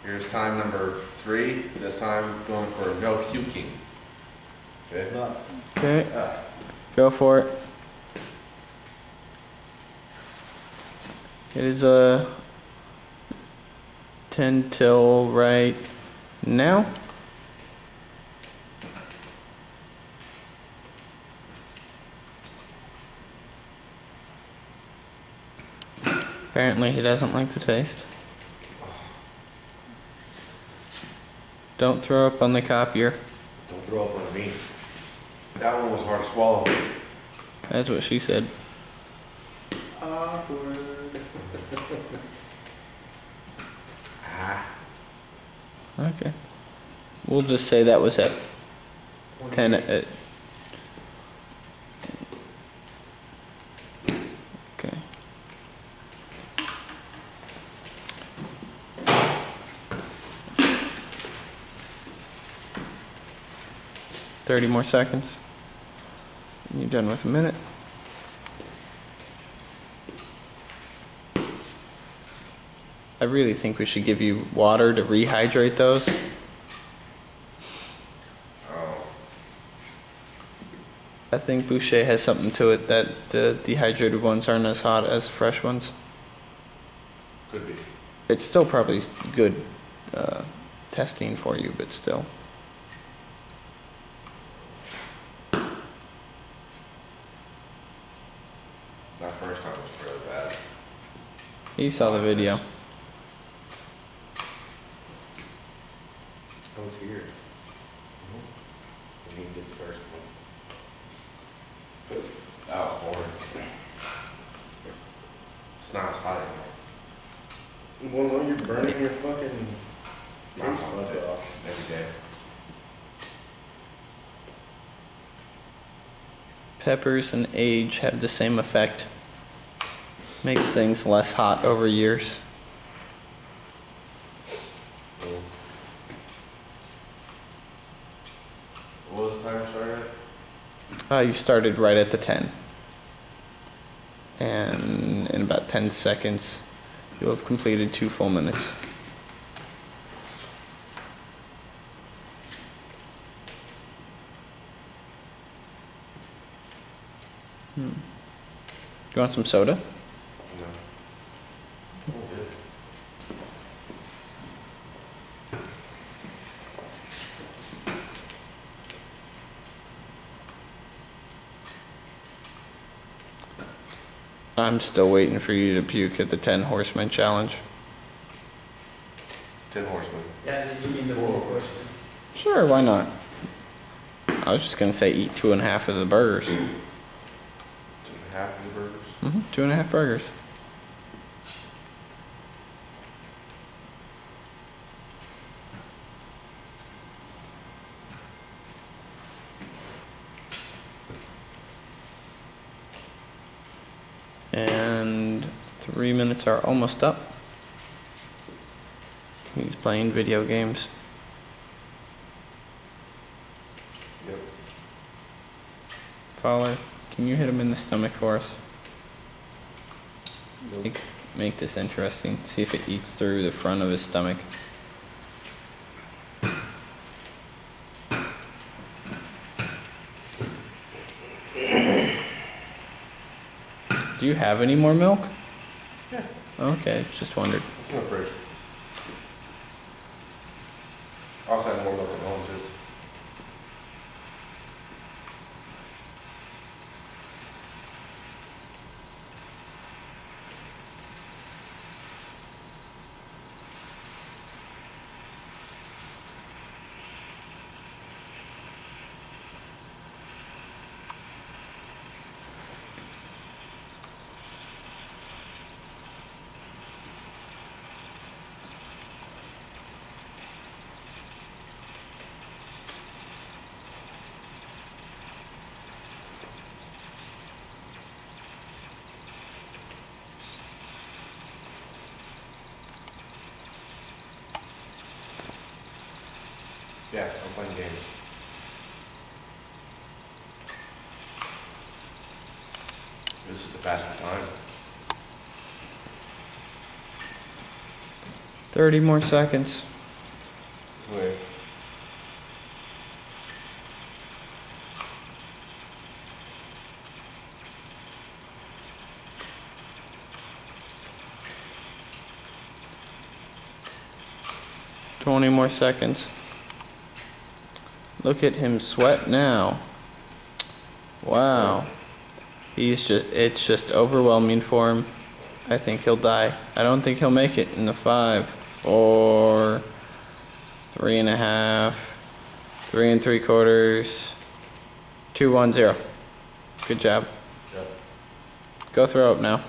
Here's time number 3. This time going for no puking. Okay. Okay. Go for it. It is a 10 till right now. Apparently he doesn't like the taste. Don't throw up on the copier. Don't throw up on me. That one was hard to swallow. That's what she said. Awkward. Okay. We'll just say that was at 10. Okay. Thirty more seconds. And you're done with a minute. I really think we should give you water to rehydrate those. Oh. I think Boucher has something to it that the dehydrated ones aren't as hot as fresh ones. Could be. It's still probably good testing for you, but still. That first time was really bad. You saw the video. I was here. We didn't get the first one. Oh, horrid. It's not as hot anymore. Well, you're burning your fucking I'm taste buds off. every day. Peppers and age have the same effect. Makes things less hot over years. What was the time started at? You started right at the 10. And in about 10 seconds, you'll have completed 2 full minutes. You want some soda? No. Oh, good. I'm still waiting for you to puke at the 10 horsemen challenge. 10 horsemen. Yeah, you mean the full question. Sure, why not? I was just gonna say eat 2.5 of the burgers. 2.5 of the burgers. 2.5 burgers. And 3 minutes are almost up. He's playing video games. Yep. Fowler, can you hit him in the stomach for us? Nope. Make this interesting. See if it eats through the front of his stomach. Do you have any more milk? Yeah. Okay, just wondered. It's in the fridge. I also have more milk at home too. Yeah, I'm playing games. This is to pass the time. 30 more seconds. 20 more seconds. Look at him sweat now. Wow. It's just overwhelming for him. I think he'll die. I don't think he'll make it in the 5, 4, 3.5, 3 3/4, 2 1 0. Good job. Yep. Go throw up now.